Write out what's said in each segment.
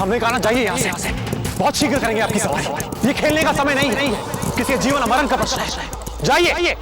हमने कहा ना जाइए यहाँ से। बहुत शीघ्र करेंगे आपकी सवारी। ये खेलने का समय नहीं है, किसी जीवन मरण का प्रश्न है। जाइए।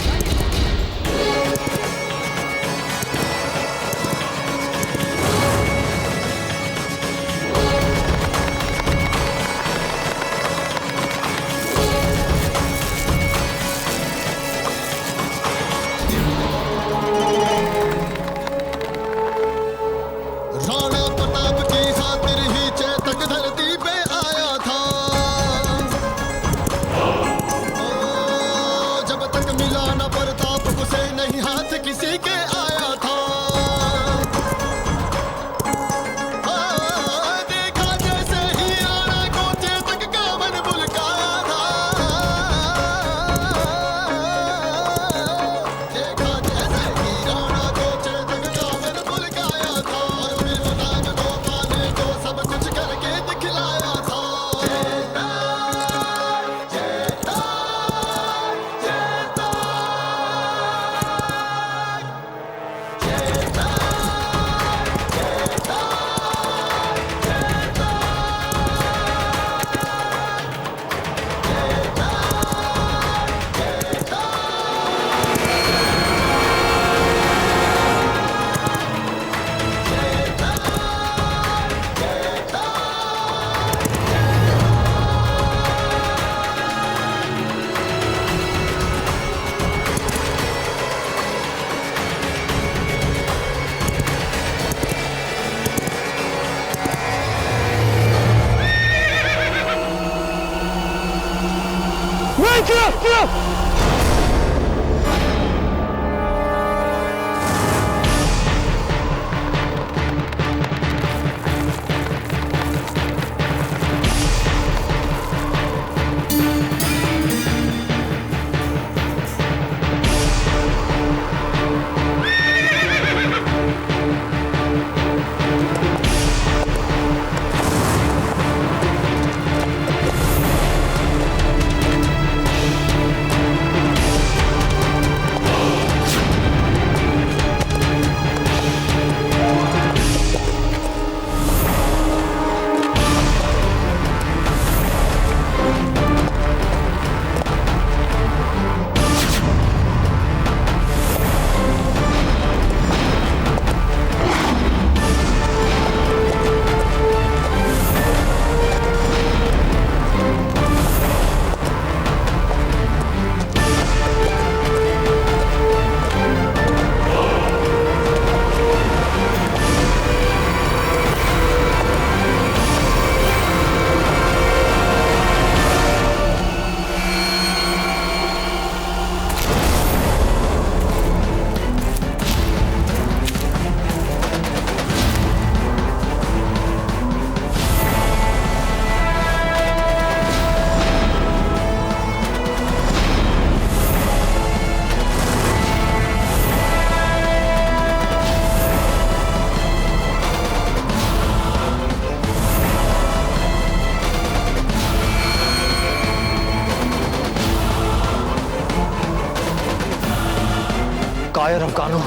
कायर अफगानो,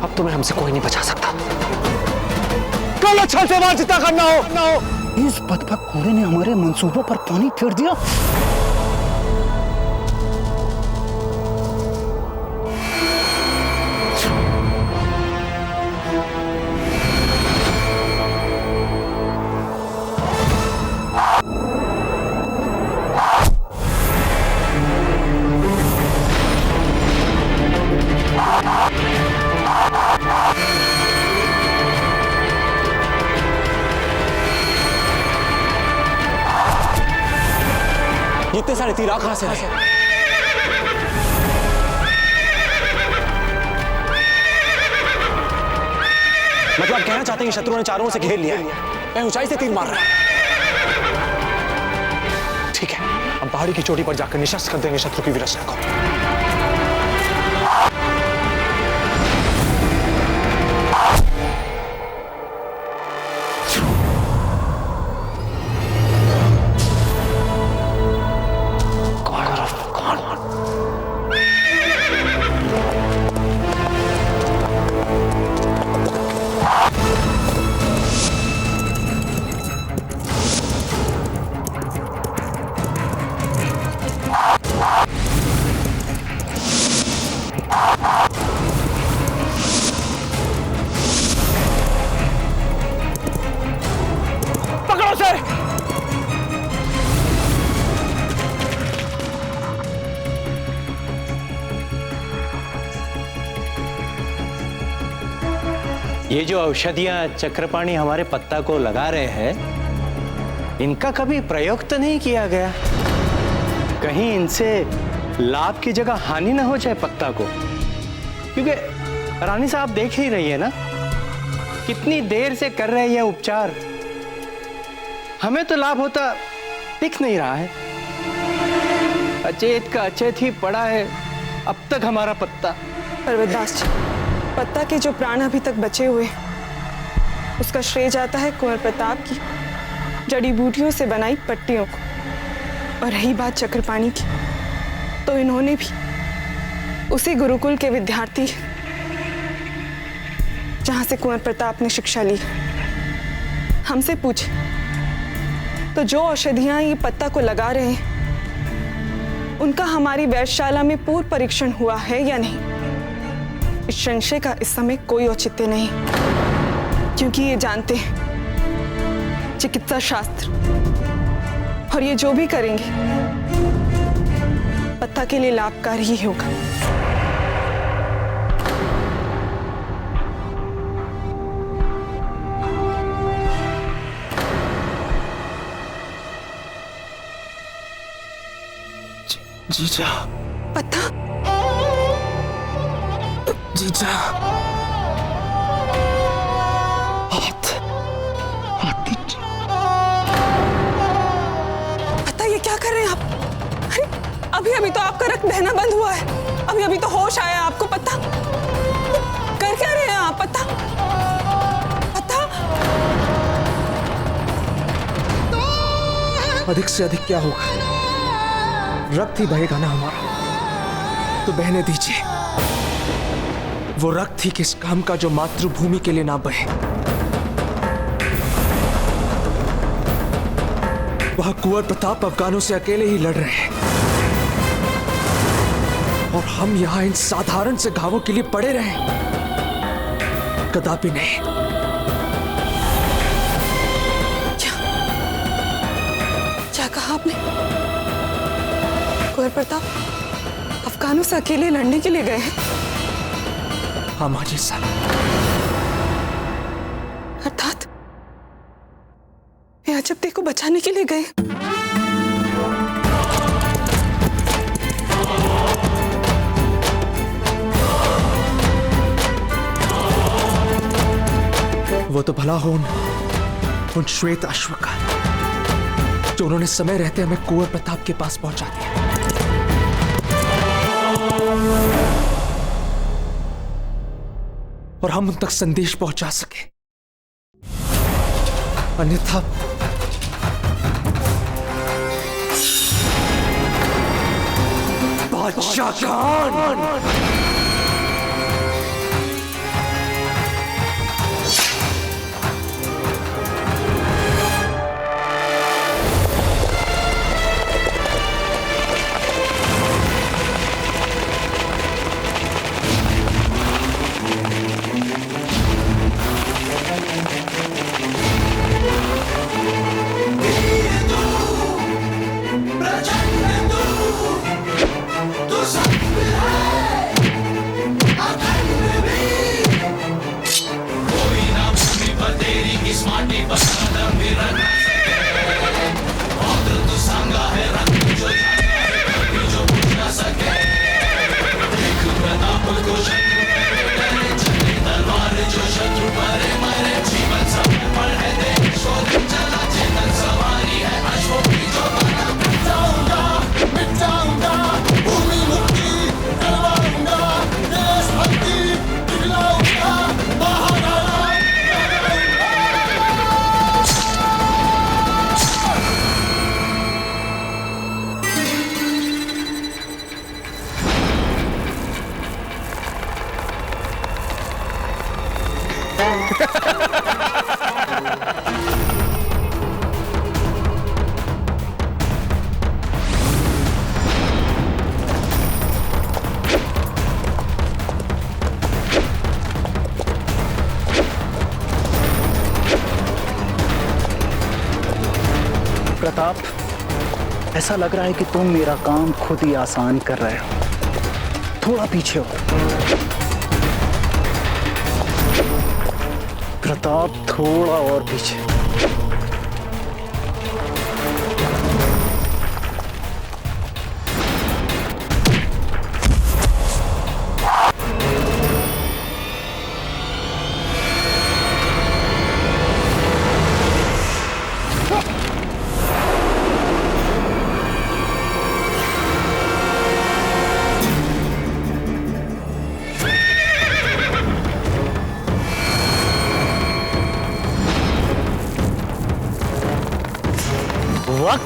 अब तुम्हें हमसे कोई नहीं बचा सकता। कल अच्छा से बात जितना करना हो। इस बदबक कूड़े ने हमारे मंसूबों पर पानी फेर दिया। इतने सारे तीर कहां से आए? मतलब कहना चाहते हैं कि शत्रुओं ने चारों ओर से घेर लिया है। मैं ऊंचाई से तीर मार रहा है। ठीक है, हम पहाड़ी की चोटी पर जाकर निशस्त्र कर देंगे शत्रु की विरचना को। पकड़ो उसे। ये जो औषधियां चक्रपाणी हमारे पत्ता को लगा रहे हैं, इनका कभी प्रयोग तो नहीं किया गया? कहीं इनसे लाभ की जगह हानि ना हो जाए पत्ता को? क्योंकि रानी साहब देख ही रही है ना, कितनी देर से कर रहे हैं ये उपचार। हमें तो लाभ होता दिख नहीं रहा है। अचेत का अचेत ही पड़ा है अब तक हमारा पत्ता। पर्वतदास जी, पत्ता के जो प्राण अभी तक बचे हुए, उसका श्रेय जाता है कुंवर प्रताप की जड़ी बूटियों से बनाई पट्टियों को। और रही बात चक्रपाणी की, तो इन्होंने भी उसी गुरुकुल के विद्यार्थी जहां से कुंवर प्रताप ने शिक्षा ली। हमसे पूछे तो जो औषधियां ये पत्ता को लगा रहे हैं, उनका हमारी वैधशाला में पूर्व परीक्षण हुआ है या नहीं, इस संशय का इस समय कोई औचित्य नहीं, क्योंकि ये जानते हैं चिकित्सा शास्त्र, और ये जो भी करेंगे पत्ता के लिए लाभकारी ही होगा। जीजा, पत्ता, जीजा, हाथ दीजिए। पत्ता, ये क्या कर रहे हैं आप? अरे अभी अभी तो आपका रक्त बहना बंद हुआ है, अभी अभी तो होश आया आपको। पत्ता, कर क्या रहे हैं आप? पत्ता, पत्ता, अधिक से अधिक क्या होगा? रक्त ही बहेगा ना हमारा, तो बहने दीजिए। वो रक्त ही किस काम का जो मातृभूमि के लिए ना बहे। वह कुंवर प्रताप अफगानों से अकेले ही लड़ रहे हैं, और हम यहां इन साधारण से घावों के लिए पड़े रहे? कदापि नहीं। क्या कहा आपने? कुंवर प्रताप अफगानों से अकेले लड़ने के लिए गए हैं? हाँ माँ जी साहब। अर्थात ये अजब को बचाने के लिए गए? वो तो भला हो उन श्वेत अश्व का, जो उन्होंने समय रहते हमें कुंवर प्रताप के पास पहुंचा दिया। और हम उन तक संदेश पहुंचा सके, अन्यथा बादशाह खान ऐसा लग रहा है कि तुम मेरा काम खुद ही आसान कर रहे हो। थोड़ा पीछे हो प्रताप, थोड़ा और पीछे।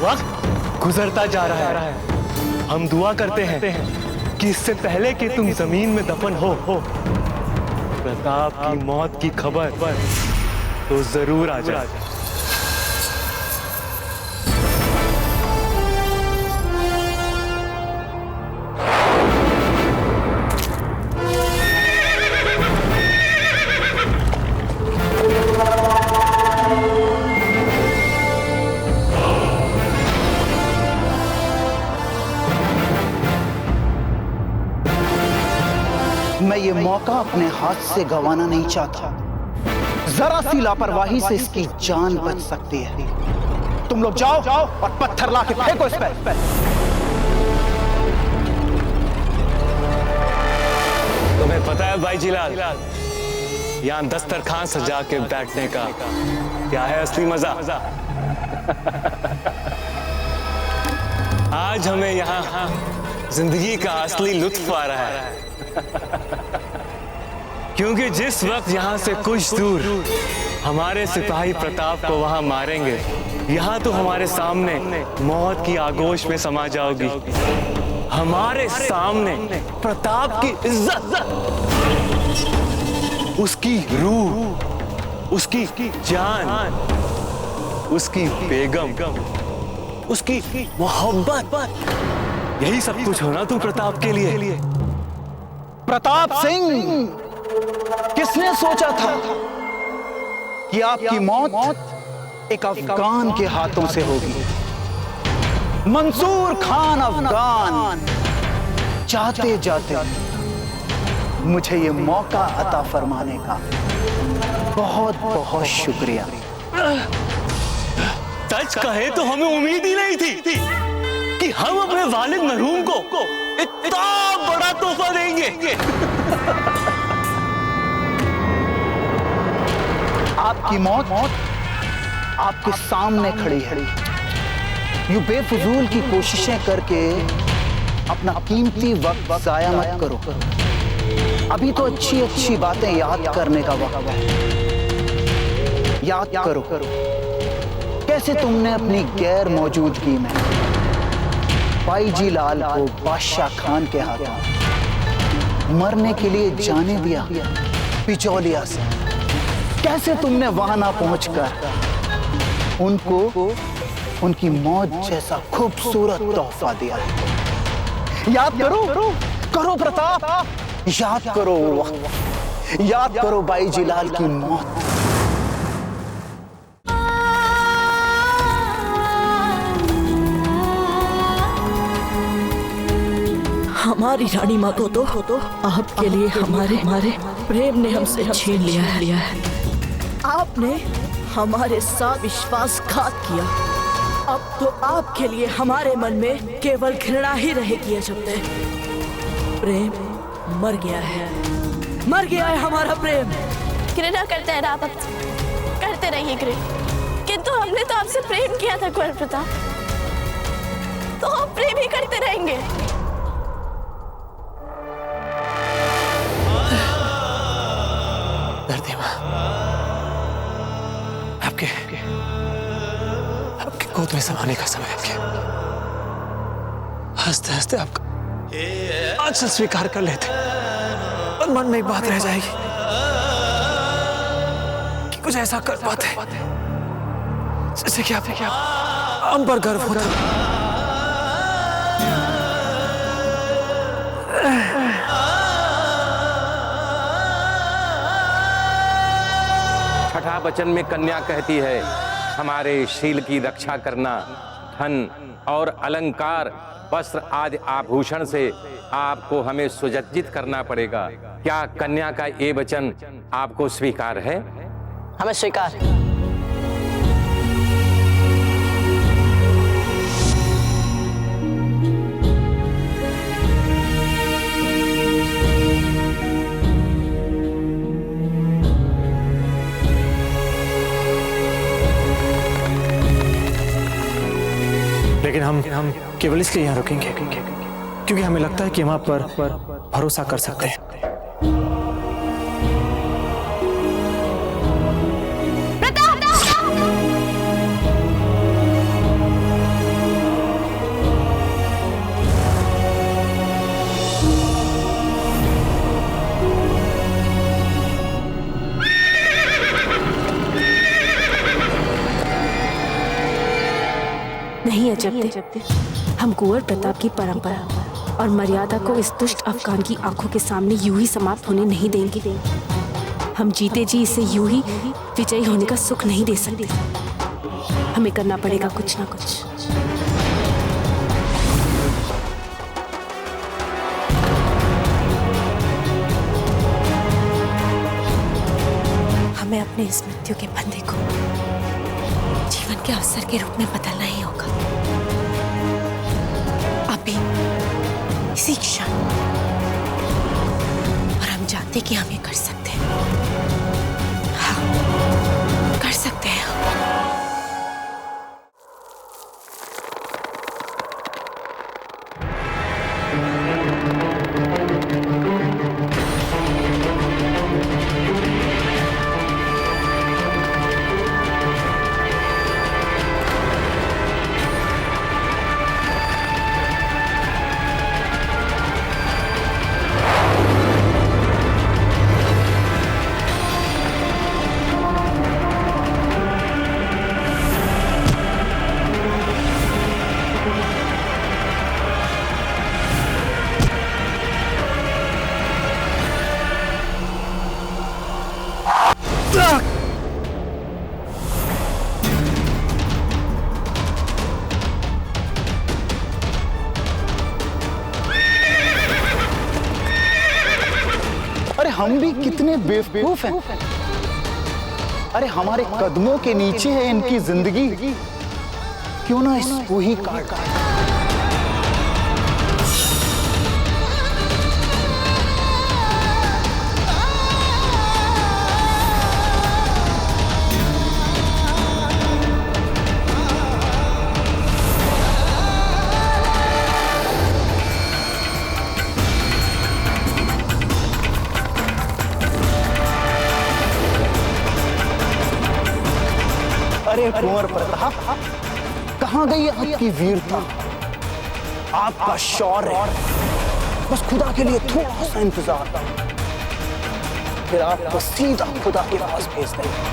वक्त गुजरता जा रहा है। हम दुआ करते हैं कि इससे पहले कि तुम जमीन में दफन हो प्रताप की मौत की खबर तो जरूर आ जाए। मैं ये मौका अपने हाथ से गंवाना नहीं चाहता। जरा सी लापरवाही से इसकी जान बच सकती है। तुम लोग जाओ और पत्थर लाके फेंको इस पे। तुम्हें पता है भाई जिलाल, यहाँ दस्तरखान सजा के बैठने का क्या है असली मजा? आज हमें यहाँ जिंदगी का असली लुत्फ आ रहा है। क्योंकि जिस वक्त यहाँ से कुछ दूर हमारे सिपाही प्रताप को वहां मारेंगे, यहाँ तो हमारे सामने मौत की आगोश में समा जाओगी। हमारे सामने प्रताप की इज्जत, उसकी रूह, उसकी जान, उसकी बेगम, उसकी मोहब्बत, यही सब कुछ होना तू प्रताप के लिए। प्रताप सिंह, किसने सोचा था कि आपकी मौत एक अफगान के हाथों से होगी? मंसूर खान अफगान, जाते जाते मुझे ये मौका अता फरमाने का बहुत बहुत शुक्रिया। सच कहे तो हमें उम्मीद ही नहीं थी कि हम अपने वालिद मरहूम को इतना बड़ा तोहफा देंगे। आपकी मौत आपके सामने खड़ी है। यूं बेफजूल की कोशिशें करके अपना कीमती वक्त जाया मत करो। अभी तो अच्छी अच्छी बातें याद करने का वक्त है। याद करो कैसे तुमने अपनी गैर मौजूदगी में बाईजी लाल को बादशाह खान के हाथों मरने के लिए जाने दिया पिचौलिया से। कैसे तुमने वहां ना पहुंचकर उनको उनकी मौत जैसा खूबसूरत तोहफा दिया। याद करो प्रताप, याद करो वक्त, याद करो बाईजी लाल की मौत। हमारी रानी माँ को तो आपके लिए हमारे प्रेम ने हमसे छीन लिया है। आपने हमारे साथ विश्वासघात किया। अब तो आपके लिए हमारे मन में केवल घृणा ही रहेगी। अजब प्रेम मर गया है हमारा प्रेम। घृणा करते हैं आप, करते रहिए घृणा, किंतु हमने तो आपसे प्रेम किया था कुंवर प्रताप, तो हम प्रेम ही करते रहेंगे। आपके गोद में समाने का समय है। हंसते हंसते आपका आंचल स्वीकार कर लेते, और मन में एक बात रह जाएगी कि कुछ ऐसा कर पाते जैसे कि आपने क्या हम पर गर्व होता। छठा वचन में कन्या कहती है, हमारे शील की रक्षा करना धन और अलंकार, वस्त्र आदि आभूषण से आपको हमें सुसज्जित करना पड़ेगा। क्या कन्या का ये वचन आपको स्वीकार है? हमें स्वीकार। लेकिन हम केवल इसलिए यहाँ रुकेंगे क्योंकि हमें लगता है कि हम आप पर भरोसा कर सकते हैं। नहीं अजब हम कुंवर प्रताप की परंपरा और मर्यादा को इस दुष्ट अफगान की आंखों के सामने यूं ही समाप्त होने नहीं देंगे। हम जीते जी इसे यूं ही विजयी होने का सुख नहीं दे सकते। हमें करना पड़ेगा कुछ ना कुछ। हमें अपने इस मृत्यु के फंदे को जीवन के अवसर के रूप में बदलना ही होगा। अभी इसी क्षण। और हम जानते कि हम ये कर सकते हैं। हाँ, कर सकते हैं। हम भी कितने बेवकूफ हैं। अरे हमारे कदमों के नीचे है इनकी जिंदगी, क्यों ना इसको ही काट। अरे कुंवर प्रताप, कहां गई आपकी वीरता, आपका शौर्य? बस खुदा के लिए थोड़ा सा इंतजार, फिर आपको सीधा खुदा के पास भेज देंगे।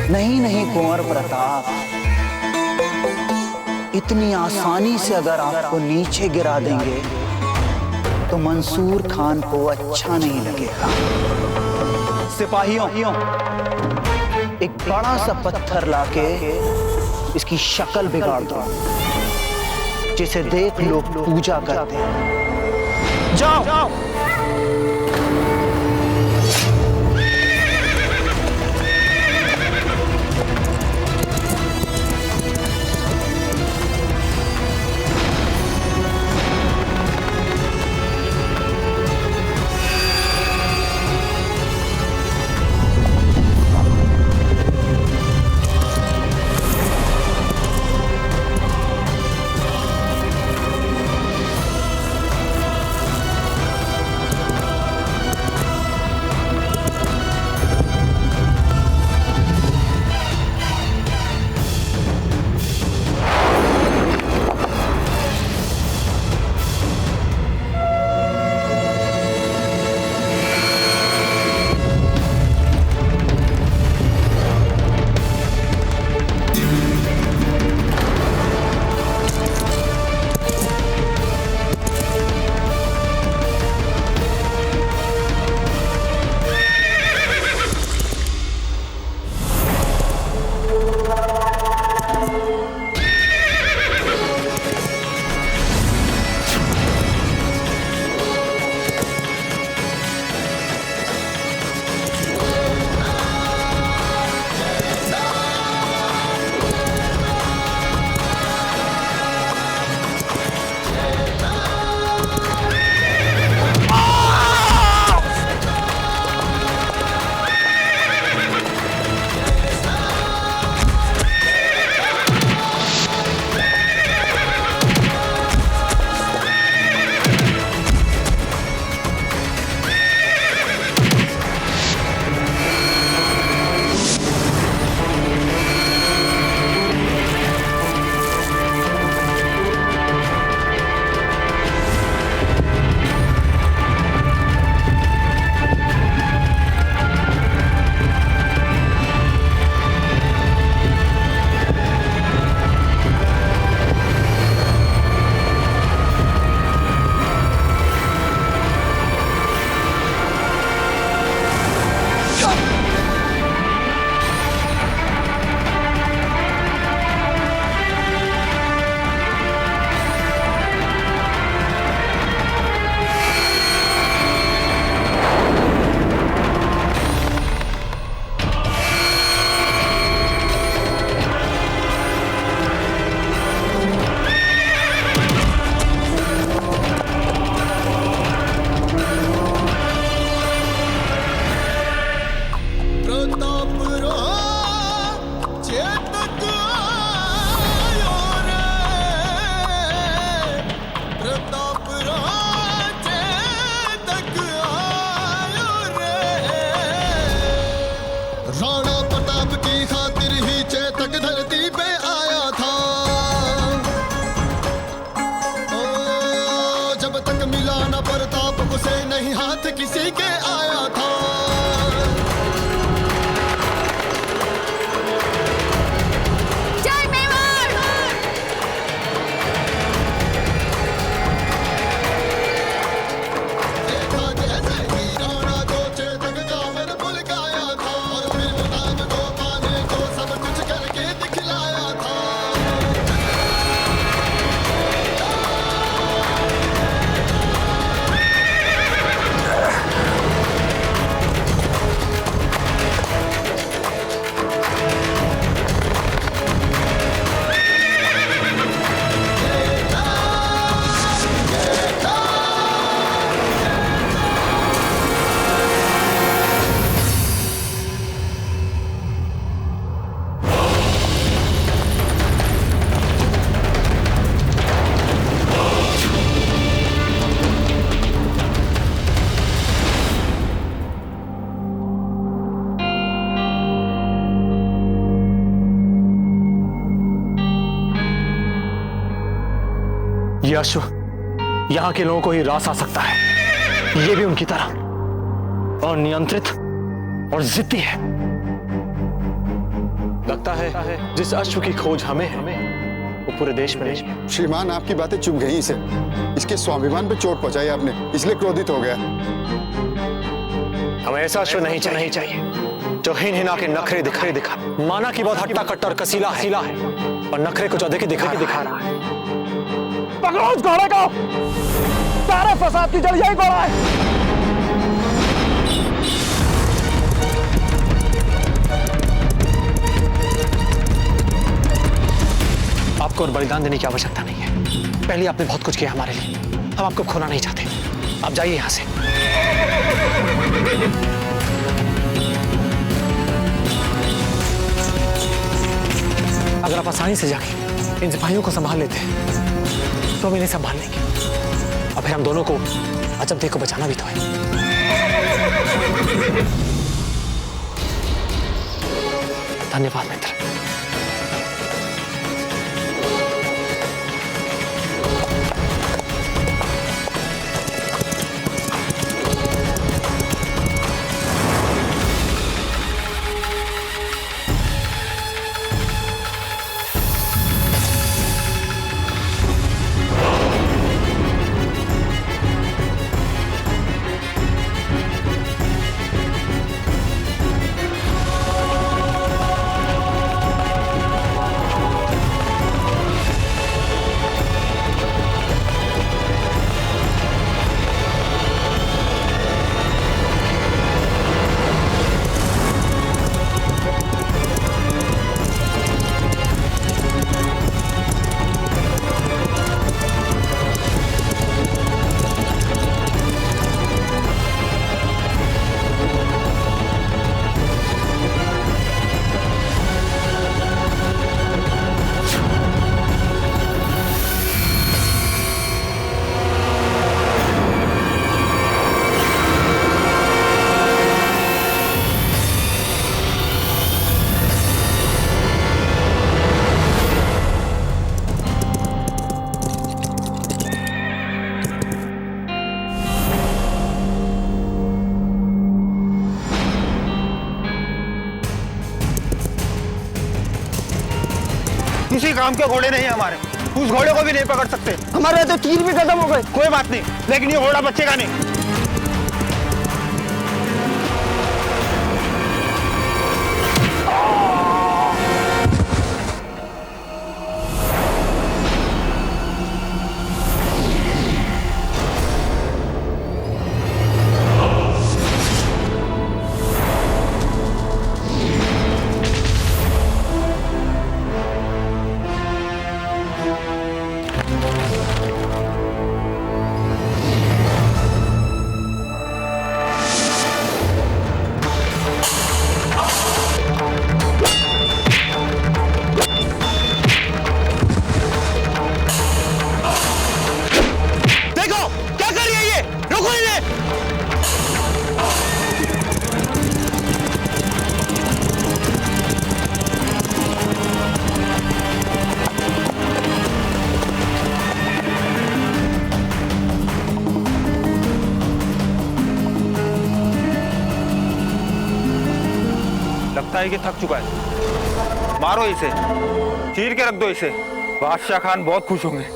नहीं नहीं कुंवर प्रताप, इतनी आसानी से अगर आपको नीचे गिरा देंगे तो मंसूर खान को अच्छा नहीं लगेगा। सिपाहियों, एक बड़ा सा पत्थर लाके इसकी शक्ल बिगाड़ दो, जिसे देख लोग पूजा करते हैं। जाओ। साथ किसी के आया था। जय मेवाड़। देखा जैसे ही राणा को चेतक जावर भूल गया था, और फिर मुताब को पाने को सब कुछ करके दिखलाया था। ये अश्व यहाँ के लोगों को ही रास आ सकता है। ये भी उनकी तरह अनियंत्रित और जिद्दी है। लगता है जिस अश्व की खोज हमें है वो पूरे देश में नहीं। श्रीमान, आपकी बातें चुभ गई इसे। इसके स्वाभिमान पे चोट पहुंचाई आपने, इसलिए क्रोधित हो गया। हमें ऐसा अश्व नहीं चाहिए जो हिना के नखरे दिखा। माना कि बहुत हट्टा कट्टा और कसीला है और नखरे कुछ अधिक दिखा रहा है। पकड़ो उस घोड़े को। सारे फसाद की जड़ यही घोड़ा है। आपको और बलिदान देने की आवश्यकता नहीं है। पहले आपने बहुत कुछ किया हमारे लिए, हम आपको खोना नहीं चाहते। आप जाइए यहां से। अगर आप आसानी से जाके इन सिपाहियों को संभाल लेते हैं तो हम इन्हें संभाल लेंगे, और फिर हम दोनों को अजब को बचाना भी तो है। धन्यवाद मित्र। किसी काम के घोड़े नहीं हमारे, उस घोड़े को भी नहीं पकड़ सकते। हमारे तो तीर भी खत्म हो गए। कोई बात नहीं, लेकिन ये घोड़ा बचेगा नहीं। लगता है कि थक चुका है। मारो इसे, चीर के रख दो इसे। बादशाह खान बहुत खुश होंगे।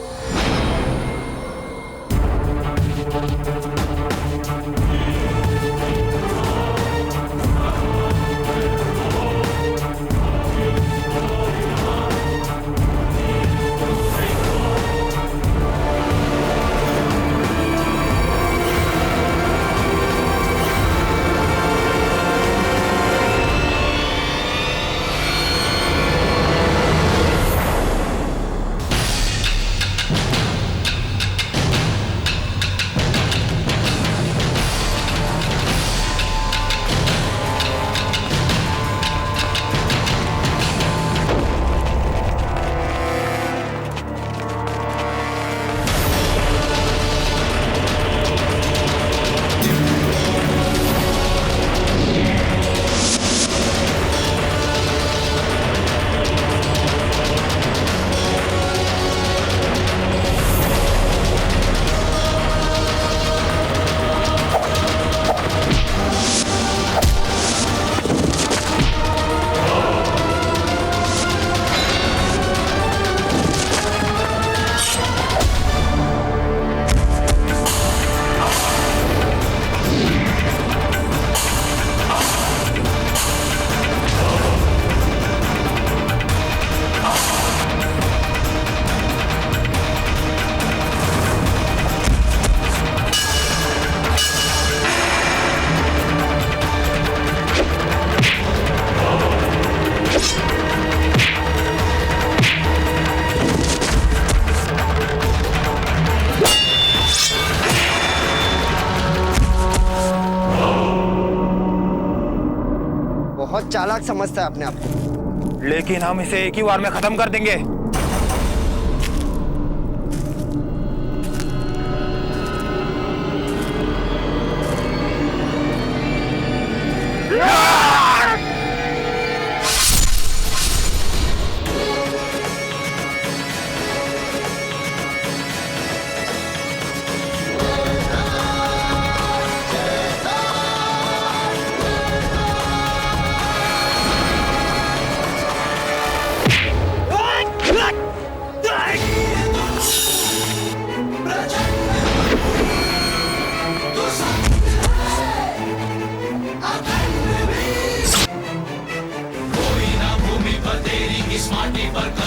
बहुत चालाक समझता है अपने आप को। लेकिन हम इसे एक ही बार में खत्म कर देंगे।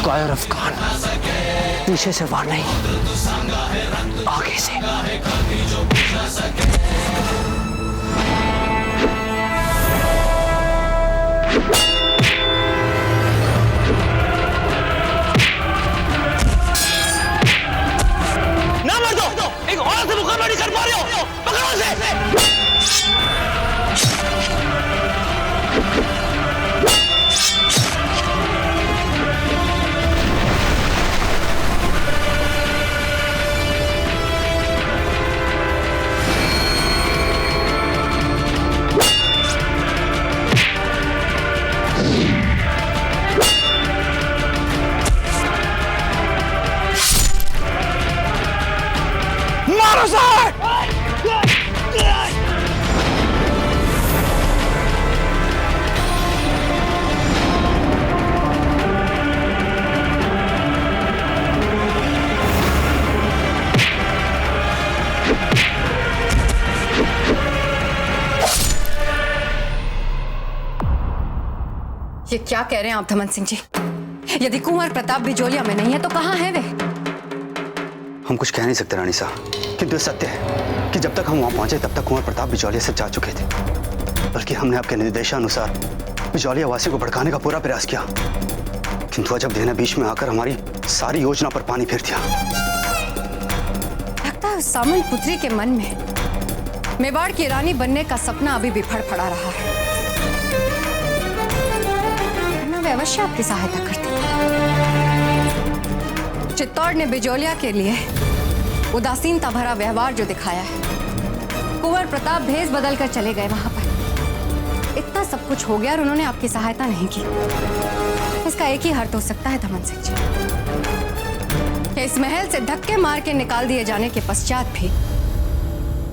कायर अफगान, पीछे से वार नहीं, आगे से। ना मर दो, एक औरत से मुकाबला नहीं कर पा रहे हो, पकड़ो उसे। मारो सर! ये क्या कह रहे हैं आप धमन सिंह जी? यदि कुंवर प्रताप बिजोलिया में नहीं है तो कहाँ है वे? हम कुछ कह नहीं सकते रानी साहब, किंतु सत्य है कि जब तक हम वहां पहुंचे तब तक कुंवर प्रताप बिजौलिया से जा चुके थे। बल्कि हमने आपके निर्देशानुसार बिजौलिया वासी को भड़काने का पूरा प्रयास किया, किंतु अजब देह ने बीच में आकर हमारी सारी योजना पर पानी फेर दिया। लगता है उस सामन पुत्री के मन में मेवाड़ की रानी बनने का सपना अभी भी फड़फड़ा रहा है। वे अवश्य आपकी सहायता करती। चित्तौड़ ने बिजौलिया के लिए उदासीनता भरा व्यवहार जो दिखाया है, कुंवर प्रताप भेष बदल कर चले गए वहां पर। इतना सब कुछ हो गया और उन्होंने आपकी सहायता नहीं की। इसका एक ही अर्थ हो सकता है धमन सिंह जी, कि इस महल से धक्के मार के निकाल दिए जाने के पश्चात भी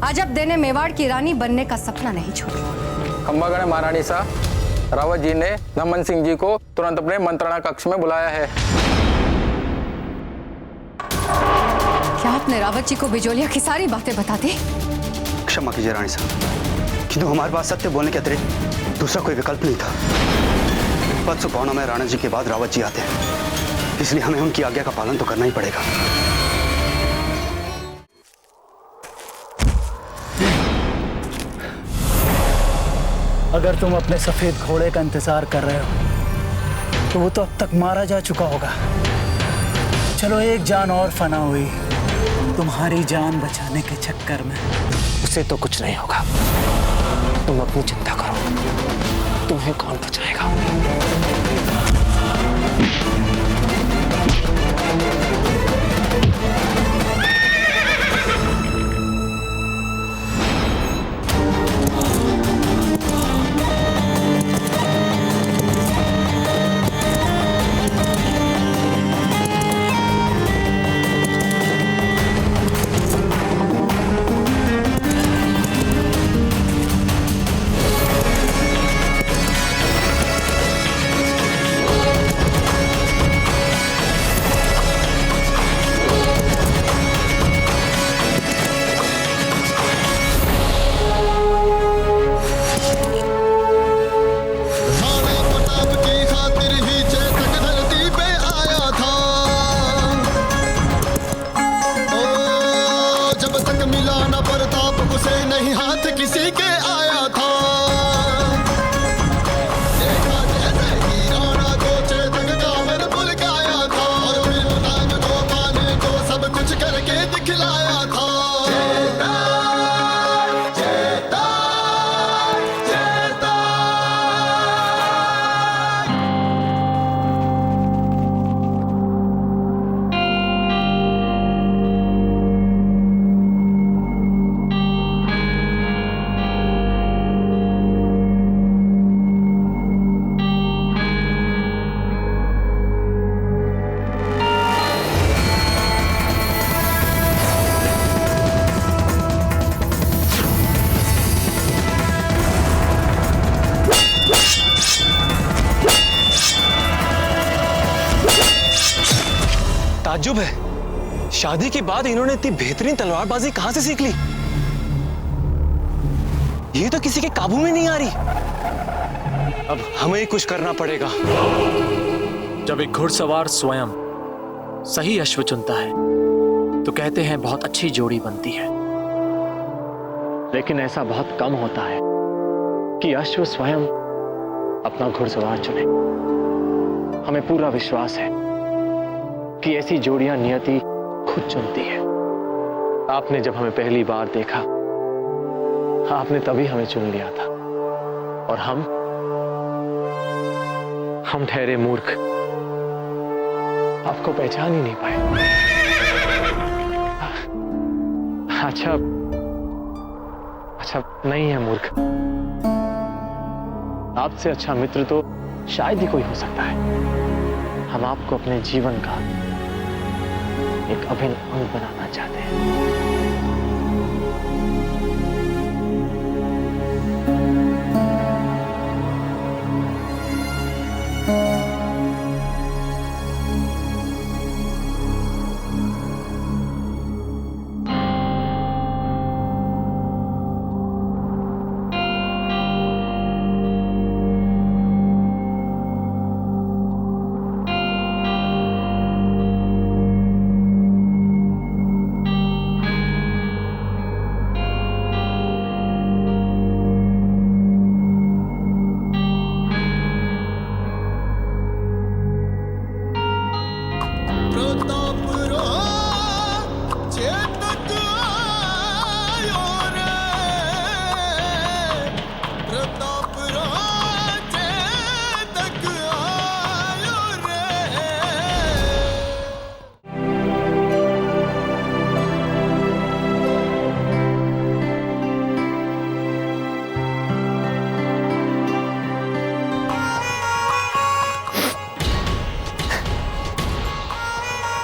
अजब देने मेवाड़ की रानी बनने का सपना नहीं छोड़ा। खम्बागढ़ महारानी साहब, रावत जी ने नमन सिंह जी को तुरंत अपने मंत्रणा कक्ष में बुलाया है। क्या आपने रावत जी को बिजोलिया की सारी बातें बता दी? क्षमा कीजिए रानी साहब, किंतु हमारे पास सत्य बोलने के अतिरिक्त दूसरा कोई विकल्प नहीं था। पद सुपौना में राणा जी के बाद रावत जी आते हैं, इसलिए हमें उनकी आज्ञा का पालन तो करना ही पड़ेगा। अगर तुम अपने सफेद घोड़े का इंतजार कर रहे हो तो वो तो अब तक मारा जा चुका होगा। चलो एक जान और फना हुई तुम्हारी जान बचाने के चक्कर में। उसे तो कुछ नहीं होगा, तुम अपनी चिंता करो, तुम्हें कौन बचाएगा। ताज्जुब है, शादी के बाद इन्होंने इतनी बेहतरीन तलवारबाजी कहां से सीख ली? ये तो किसी के काबू में नहीं आ रही। अब हमें ही कुछ करना पड़ेगा। जब एक घुड़सवार स्वयं सही अश्व चुनता है तो कहते हैं बहुत अच्छी जोड़ी बनती है, लेकिन ऐसा बहुत कम होता है कि अश्व स्वयं अपना घुड़सवार चुने। हमें पूरा विश्वास है कि ऐसी जोड़ियां नियति खुद चुनती है। आपने जब हमें पहली बार देखा, आपने तभी हमें चुन लिया था, और हम ठहरे मूर्ख आपको पहचान ही नहीं पाए। अच्छा नहीं है मूर्ख, आपसे अच्छा मित्र तो शायद ही कोई हो सकता है। हम आपको अपने जीवन का एक अभिन्न अंग बनाना चाहते हैं।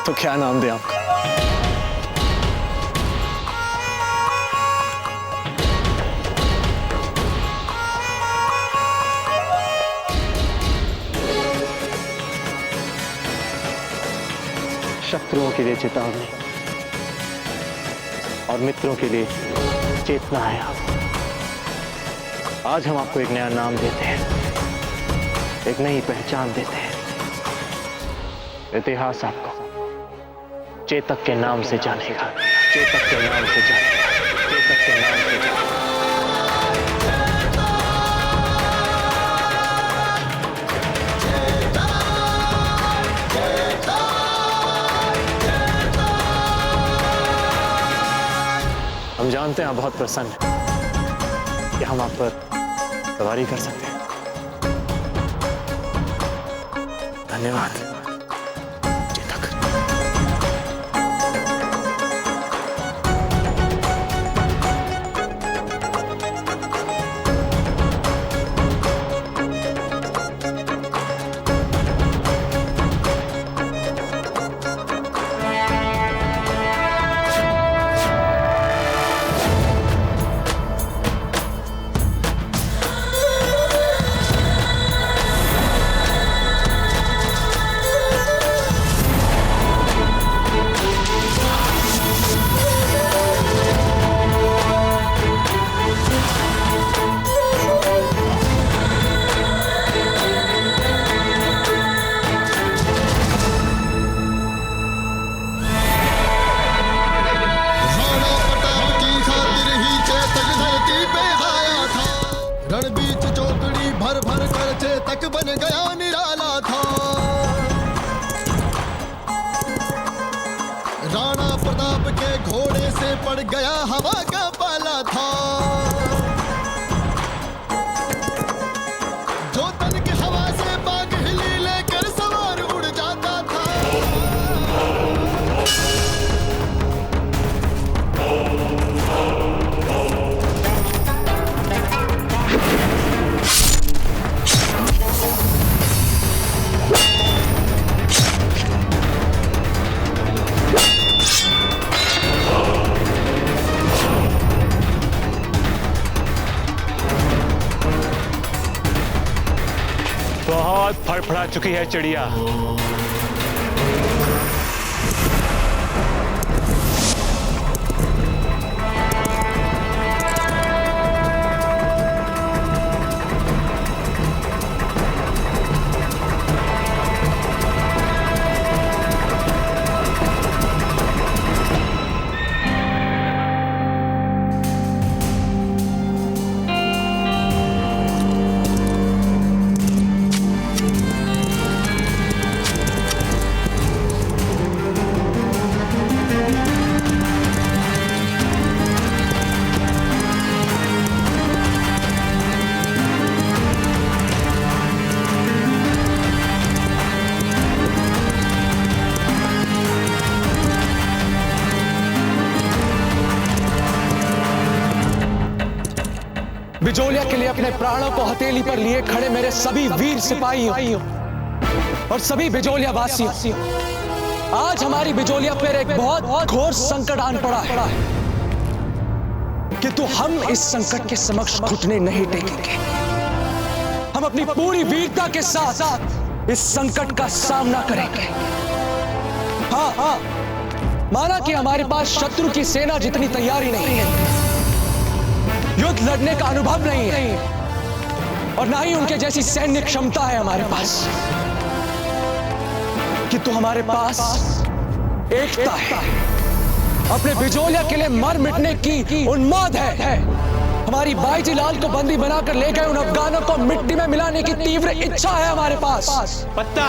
तो क्या नाम दे आपका? शत्रुओं के लिए चेतावनी और मित्रों के लिए चेतना है आप। आज हम आपको एक नया नाम देते हैं, एक नई पहचान देते हैं। इतिहास आपको चेतक के नाम से जानेगा, चेतक के नाम से जानेगा, चेतक के नाम से जानेगा। हम जानते हैं आप बहुत प्रसन्न हैं कि हम आप पर सवारी कर सकते हैं। धन्यवाद चेतक। रण बीच चौकड़ी भर भर कर चेतक बन गया निराला था। राणा प्रताप के घोड़े से पड़ गया हवा का पाला था। जो तन की हवा से बाग हिली लेकर सवार उड़ जाता था। बहुत फड़फड़ा चुकी है चिड़िया। बिजोलिया के लिए अपने प्राणों को हथेली पर लिए खड़े मेरे सभी वीर सिपाहियों और सभी बिजोलिया वासियों, आज हमारी बिजोलिया पर एक बहुत घोर संकट आन पड़ा है, किंतु हम इस संकट के समक्ष घुटने नहीं टेकेंगे। हम अपनी पूरी वीरता के साथ इस संकट का सामना करेंगे। हाँ, माना कि हमारे पास शत्रु की सेना जितनी तैयारी नहीं है, युद्ध लड़ने का अनुभव नहीं है और ना ही उनके जैसी सैन्य क्षमता है हमारे पास, किंतु हमारे पास एकता है। अपने बिजोलिया के लिए मर मिटने की उन्माद है। हमारी बाईजी लाल को बंदी बनाकर ले गए उन अफगानों को मिट्टी में मिलाने की तीव्र इच्छा है हमारे पास। पत्ता,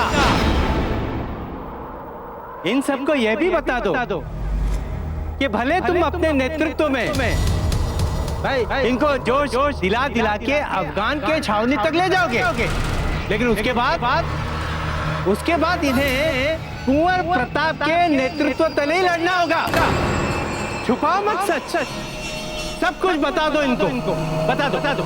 इन सबको यह भी बता दो कि भले तुम अपने नेतृत्व में भाई इनको जोश दिला के अफगान के छावनी तक ले जाओगे, लेकिन उसके बाद इन्हें कुंवर प्रताप के नेतृत्व तले ही लड़ना होगा। छुपाओ मत सच, सब कुछ बता दो इनको, बता दो।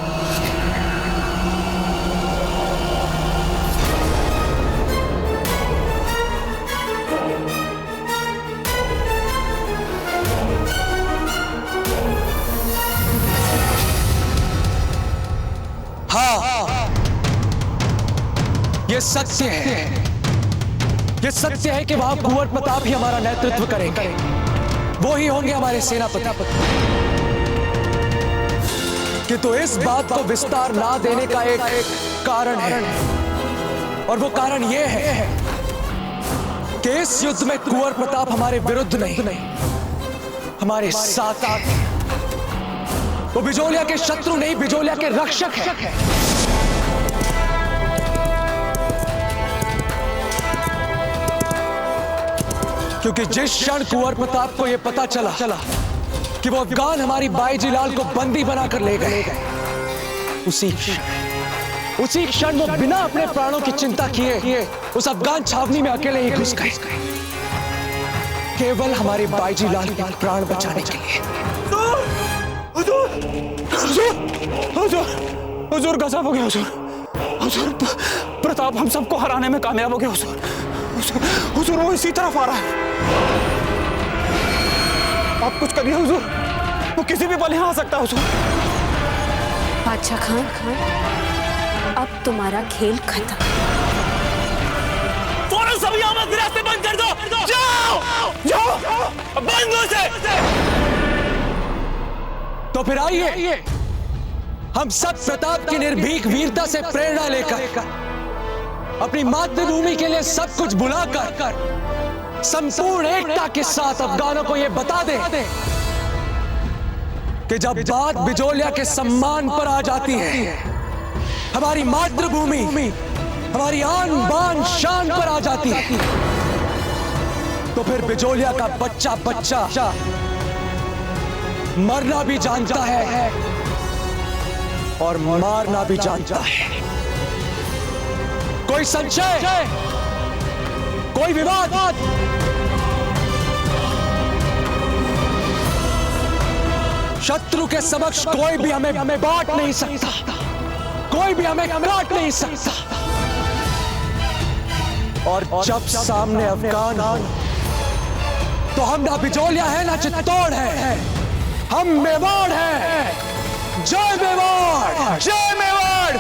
हाँ, ये सत्य है ये सत्य है कि वहां कुंवर प्रताप ही हमारा नेतृत्व करेंगे, वो ही होंगे हमारे सेनापति। किंतु इस बात को विस्तार ना देने का एक कारण है, और वो कारण ये है कि इस युद्ध में कुंवर प्रताप हमारे विरुद्ध नहीं, हमारे साथ। वो बिजोलिया के शत्रु नहीं, बिजोलिया के रक्षक है। क्योंकि जिस क्षण कुंवर प्रताप को यह पता चला कि वो अफगान हमारी बाईजी लाल को बंदी बनाकर ले गए, उसी क्षण वो बिना अपने प्राणों की चिंता किए उस अफगान छावनी में अकेले ही घुस गए, केवल हमारे बाईजी लाल के प्राण बचाने के लिए। हुजूर गजब हो गया हुजूर, प्रताप हम सबको हराने में कामयाब हो गया हुजूर, वो इसी तरफ आ रहा है। आप कुछ करिए हुजूर, वो किसी भी पल यहाँ आ सकता है हुजूर। बादशाह खान, अब तुम्हारा खेल खत्म। फौरन सभी आमद रास्ते बंद कर दो। जाओ बंद हो से। तो फिर आइए हम सब प्रताप की निर्भीक वीरता से प्रेरणा लेकर अपनी मातृभूमि के लिए सब कुछ भुलाकर संपूर्ण एकता के साथ अफगानों को यह बता दें कि जब बात बिजोलिया के सम्मान पर आ जाती है, हमारी मातृभूमि, हमारी आन बान शान पर आ जाती है, तो फिर बिजोलिया का बच्चा मरना भी जानता है और मारना भी जानता है। कोई संशय, कोई विवाद, शत्रु के समक्ष कोई भी हमें बांट नहीं सकता, कोई भी हमें काट नहीं सकता। और जब सामने अफगान तो हम ना बिजोलिया है ना चित्तौड़ है, हम मेवाड़ हैं। जय मेवाड़, जय मेवाड़।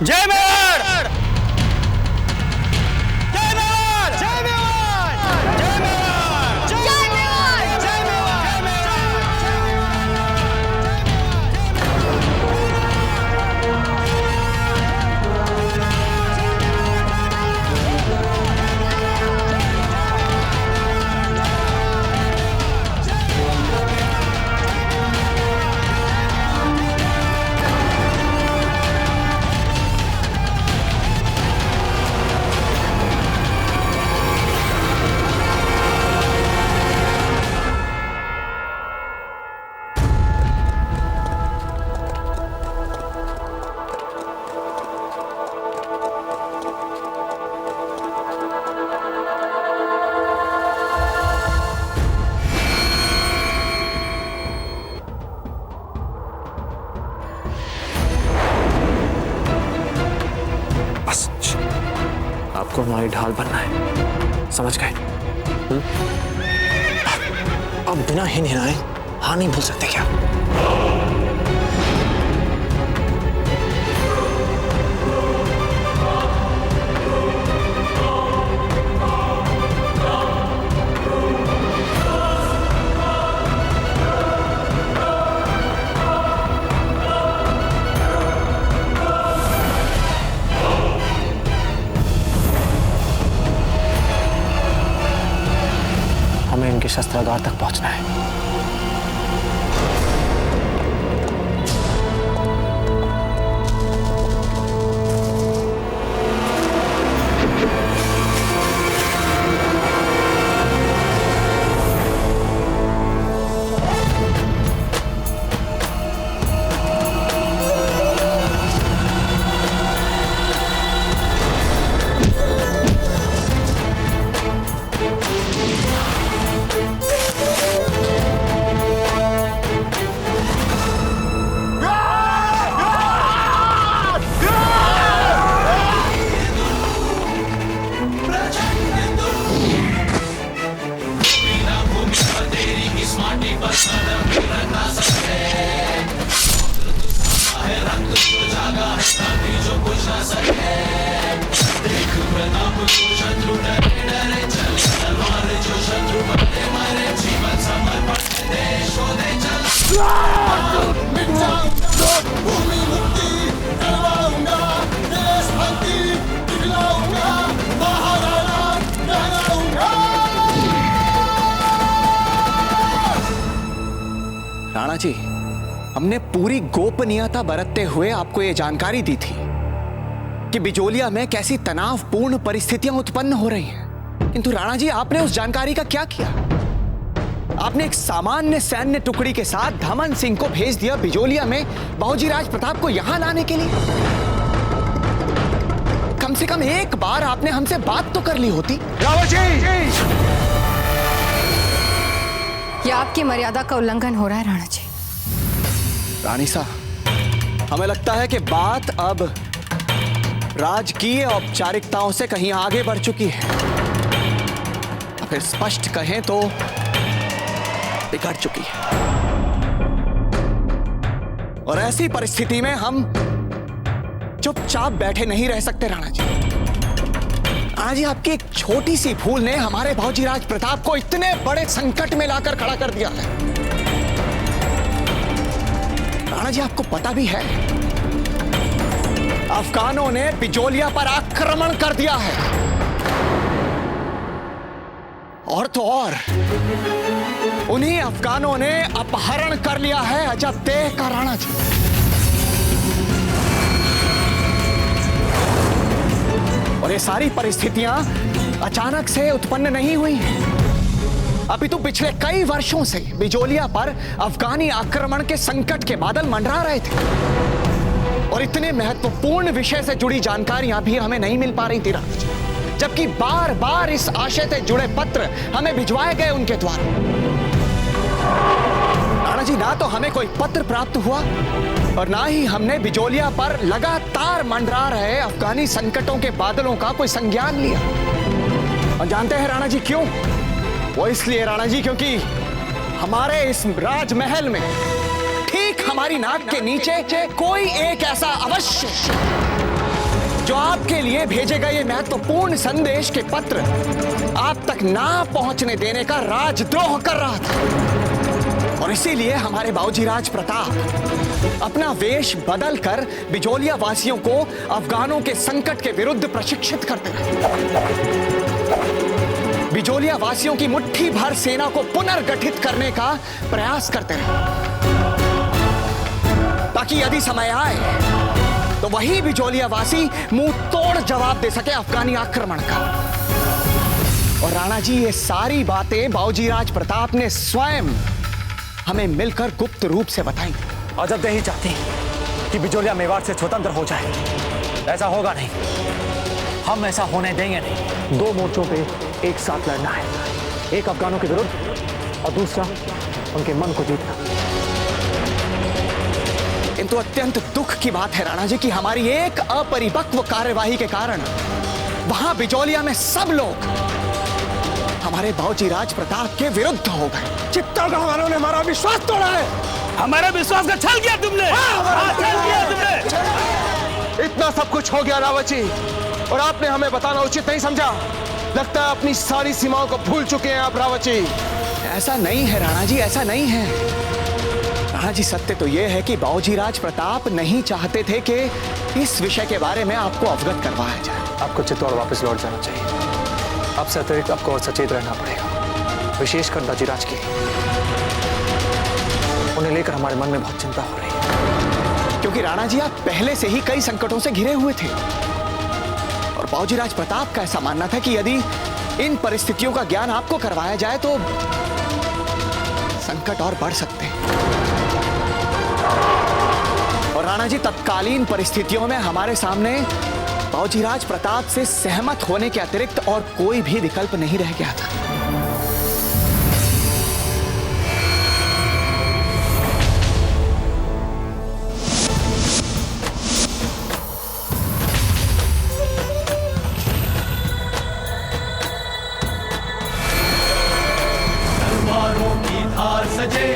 जय मेवाड़, आपको हमारी ढाल बनना है, समझ गए? अब बिना हिलाए हाँ नहीं बोल सकते क्या? हमें इनके शस्त्रागार तक पहुंचना है। राणा जी, हमने पूरी गोपनीयता बरतते हुए आपको यह जानकारी दी थी कि बिजोलिया में कैसी तनावपूर्ण परिस्थितियां उत्पन्न हो रही हैं। किंतु राणा जी, आपने उस जानकारी का क्या किया? आपने एक सामान्य सैन्य टुकड़ी के साथ धमन सिंह को भेज दिया बिजोलिया में बाबूजी राज प्रताप को यहां लाने के लिए। कम से कम एक बार आपने हमसे बात तो कर ली होती। रावत जी, यह आपकी मर्यादा का उल्लंघन हो रहा है राणा जी। रानी साहब, हमें लगता है कि बात अब राजकीय औपचारिकताओं से कहीं आगे बढ़ चुकी है, फिर स्पष्ट कहें तो बिगड़ चुकी है। और ऐसी परिस्थिति में हम चुपचाप बैठे नहीं रह सकते राणा जी। राणा जी, आपकी एक छोटी सी भूल ने हमारे बाबूजी राज प्रताप को इतने बड़े संकट में लाकर खड़ा कर दिया है। राणा जी, आपको पता भी है, अफगानों ने बिजोलिया पर आक्रमण कर दिया है। और तो और उन्हीं अफगानों ने अपहरण कर लिया है अजबदेह का राणा जी। और ये सारी परिस्थितियां अचानक से उत्पन्न नहीं हुई हैं। अभी तो पिछले कई वर्षों से बिजोलिया पर अफगानी आक्रमण के संकट के बादल मंडरा रहे थे और इतने महत्वपूर्ण विषय से जुड़ी जानकारियां भी हमें नहीं मिल पा रही थी राणा जी, जबकि बार बार इस आशय से जुड़े पत्र हमें भिजवाए गए उनके द्वारा। राणा जी, ना तो हमें कोई पत्र प्राप्त हुआ और ना ही हमने बिजोलिया पर लगातार मंडरा रहे अफगानी संकटों के बादलों का कोई संज्ञान लिया। और जानते हैं राणा जी क्यों? वो इसलिए राणा जी, क्योंकि हमारे इस राजमहल में ठीक हमारी नाक के नीचे कोई एक ऐसा अवश्य जो आपके लिए भेजे गए ये महत्वपूर्ण संदेश के पत्र आप तक ना पहुंचने देने का राजद्रोह कर रहा था। और इसीलिए हमारे बाबूजी राज प्रताप अपना वेश बदलकर बिजोलिया वासियों को अफगानों के संकट के विरुद्ध प्रशिक्षित करते रहे। बिजोलिया वासियों की मुट्ठी भर सेना को पुनर्गठित करने का प्रयास करते रहे, ताकि यदि समय आए तो वही बिजोलिया वासी मुंह तोड़ जवाब दे सके अफगानी आक्रमण का। और राणा जी, ये सारी बातें बाबूजी राज प्रताप ने स्वयं हमें मिलकर गुप्त रूप से बताई। अजबदेही चाहती कि बिजोलिया मेवाड़ से स्वतंत्र हो जाए। ऐसा होगा नहीं, हम ऐसा होने देंगे नहीं। 2 मोर्चों पे एक साथ लड़ना है, एक अफगानों के विरुद्ध और दूसरा उनके मन को जीतना। किंतु अत्यंत दुख की बात है राणा जी कि हमारी एक अपरिपक्व कार्यवाही के कारण वहां बिजोलिया में सब लोग हमारे बाबूजी राज प्रताप के विरुद्ध हो गए। चित्तौड़गढ़ वालों ने हमारा विश्वास तोड़ा है। हमारे विश्वास का छल किया तुमने। छल किया तुमने। इतना सब कुछ हो गया रावत जी, और आपने हमें बताना उचित नहीं समझा। लगता है अपनी सारी सीमाओं को भूल चुके हैं आप रावत जी। ऐसा नहीं है राणा जी, ऐसा नहीं है राणा जी। सत्य तो यह है कि बाबूजी राज प्रताप नहीं चाहते थे कि इस विषय के बारे में आपको अवगत करवाया जाए। आपको चित्तौड़ वापस लौट जाना चाहिए। आपसे अतिरिक्त आपको और सचेत रहना पड़ेगा, विशेषकर दाजीराज के लिए। उन्हें लेकर हमारे मन में बहुत चिंता हो रही है। क्योंकि राणा जी, आप पहले से ही कई संकटों से घिरे हुए थे और बाबूजी राज प्रताप का ऐसा मानना था कि यदि इन परिस्थितियों का ज्ञान आपको करवाया जाए तो संकट और बढ़ सकते हैं। और राणा जी, तत्कालीन परिस्थितियों में हमारे सामने बाबूजी राज प्रताप से सहमत होने के अतिरिक्त और कोई भी विकल्प नहीं रह गया था। तलवारों की धार सजे,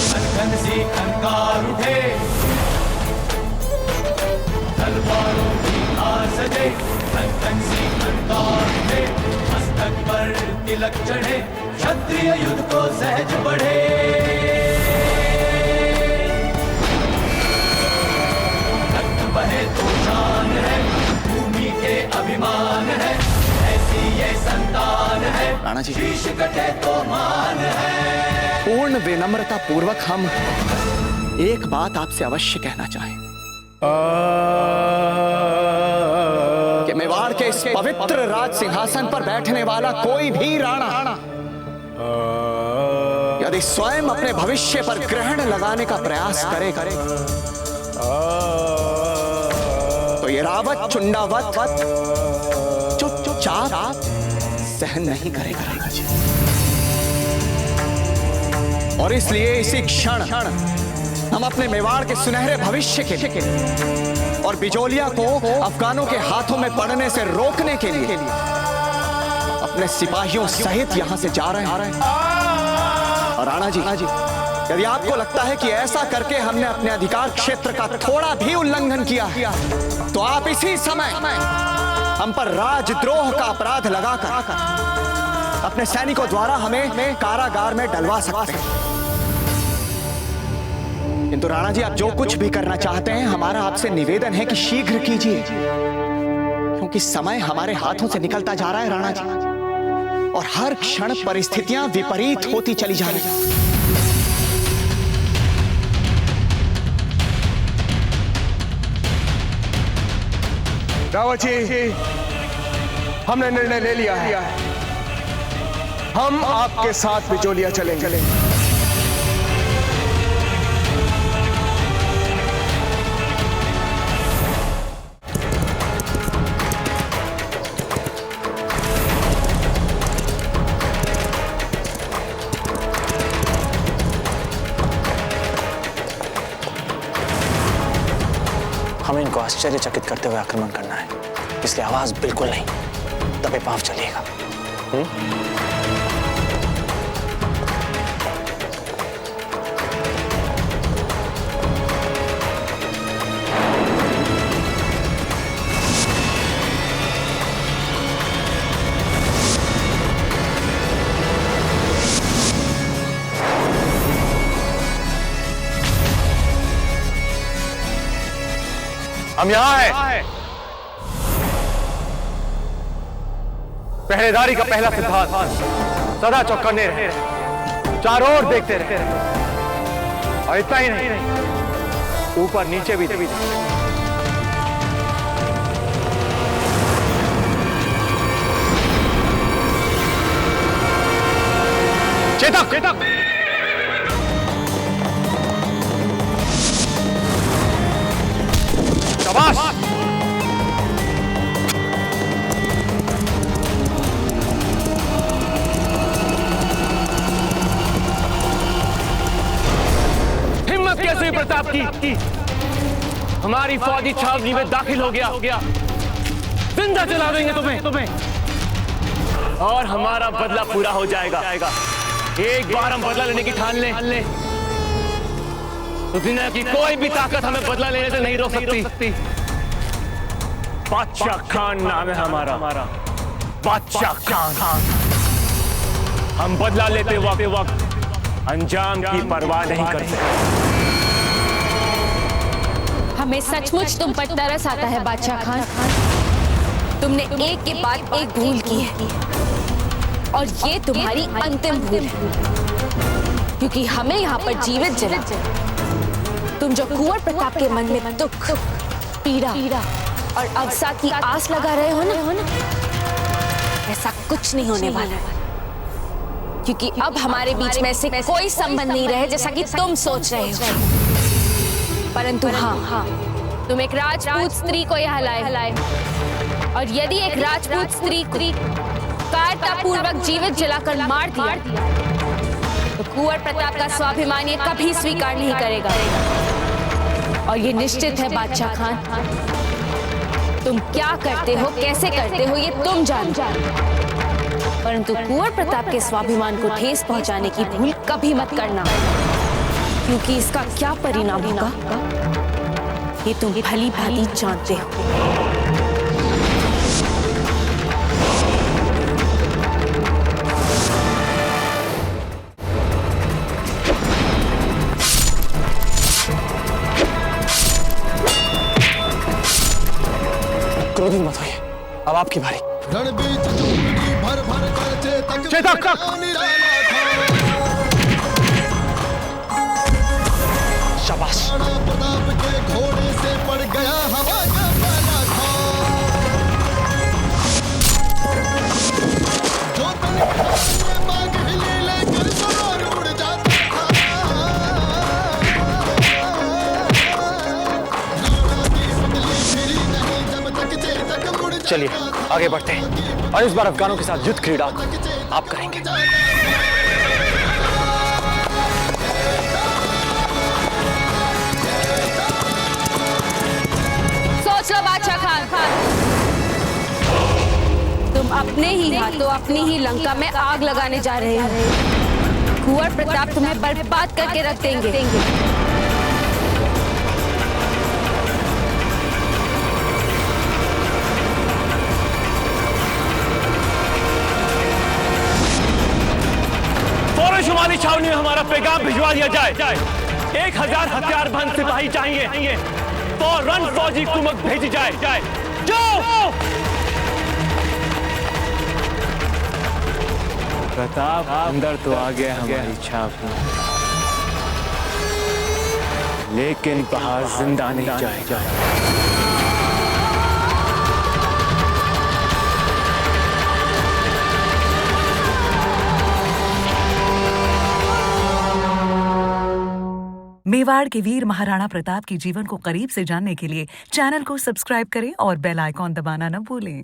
खनखन सी खनकार उठे। तलवारों की धार सजे, खनखन सी खनकार उठे। मस्तक पर तिलक चढ़े, क्षत्रिय युद्ध को सहज बढ़े। रक्त बहे तो शान है, भूमि के अभिमान है। ऐसी ये संतान है, राणा जी, शीश कटे तो मान है। पूर्ण विनम्रता पूर्वक हम एक बात आपसे अवश्य कहना चाहें कि मेवाड़ के इस पवित्र राज सिंहासन पर बैठने वाला कोई भी राणा यदि स्वयं अपने भविष्य पर ग्रहण लगाने का प्रयास करे तो ये रावत चुंडावत चुपचाप सहन नहीं करेगा जी। और इसलिए इसी क्षण हम अपने मेवाड़ के सुनहरे भविष्य के लिए और बिजोलिया को अफगानों के हाथों में पड़ने से रोकने के लिए अपने सिपाहियों सहित यहां से जा रहे हैं। और राणा जी, यदि आपको लगता है कि ऐसा करके हमने अपने अधिकार क्षेत्र का थोड़ा भी उल्लंघन किया तो आप इसी समय हम पर राजद्रोह का अपराध लगाकर अपने सैनिकों द्वारा हमें कारागार में डलवा सकते हैं। किंतु राणा जी, आप जो कुछ भी करना चाहते हैं, हमारा आपसे निवेदन है कि शीघ्र कीजिए, क्योंकि समय हमारे हाथों से निकलता जा रहा है राणा जी, और हर क्षण परिस्थितियां विपरीत होती चली जा रही हैं। रावत जी, हमने निर्णय ले लिया है, हम आपके साथ बिजोलिया चलेंगे। हमें इनको आश्चर्यचकित करते हुए आक्रमण करना है, इसलिए आवाज बिल्कुल नहीं, दबे पांव चलिएगा। हम यहां हैं। पहरेदारी का पहला सिद्धांत सदा चौकन्ने रहे, चारों ओर देखते रहे, और इतना ही नहीं, ऊपर नीचे भी चेतक चेतक। शाबाश। हिम्मत कैसे हुई प्रताप की? हमारी फौजी छावनी में दाखिल हो गया। जिंदा जला देंगे तुम्हें और हमारा बदला पूरा हो जाएगा। एक बार हम बदला लेने की ठान लें तो दुनिया की कोई भी ताकत हमें बदला लेने से नहीं रोक सकती। बादशाह खान नाम है हमारा, बादशाह खान। हम बदला लेते वक्त अंजाम की परवाह नहीं करते। हमें सचमुच तुम पर तरस आता है बादशाह खान। तुमने एक के बाद एक भूल की है और ये तुम्हारी अंतिम भूल है, क्योंकि हमें यहाँ पर जीवित जला तुम जो कुंवर प्रताप के मन में दुख, पीड़ा और अवसाद की आस लगा रहे हो ना, ऐसा कुछ नहीं होने वाला, क्योंकि अब हमारे बीच में से कोई संबंध नहीं रहे जैसा कि तुम सोच रहे हो। परंतु हाँ, तुम एक राजपूत स्त्री को यहाँ लाए, और यदि एक राजपूत स्त्री को कायरतापूर्वक जीवित जलाकर मार दिया तो कुंवर प्रताप का स्वाभिमान ये कभी स्वीकार नहीं करेगा। और ये निश्चित है बादशाह खान, तुम क्या करते हो, कैसे करते हो, ये तुम जानते हो, परंतु कुंवर प्रताप के स्वाभिमान को ठेस पहुंचाने की भूल कभी मत करना, क्योंकि इसका क्या परिणाम होगा ये तुम भली भांति जानते हो। क्रोधित मत होइए, अब आपकी बारी। रणबीच भर भर कर चेतक चेतक। विश्वास। प्रताप के घोड़े से पड़ गया हवा का पहला जो बाग हिले लेकर सरोवर उड़ जाता था। चलिए आगे बढ़ते हैं और इस बार अफगानों के साथ युद्ध क्रीड़ा आप करेंगे। सोच लो बादशाह खान, तुम अपने ही हाथों अपनी ही लंका में आग लगाने जा रहे हो। कुंवर प्रताप तुम्हें बर्बाद करके रख देंगे। फौरन शुमाली छावनी में हमारा पैगाम भिजवा दिया जाए। 1000 हथियारबंद सिपाही चाहिए। फौरन फौजी कुमक भेजी जाए। जाओ। प्रताप अंदर तो आ गया हमारी छाप में, लेकिन बाहर जिंदा नहीं जाएगा। मेवाड़ के वीर महाराणा प्रताप के जीवन को करीब से जानने के लिए चैनल को सब्सक्राइब करें और बेल आइकॉन दबाना न भूलें।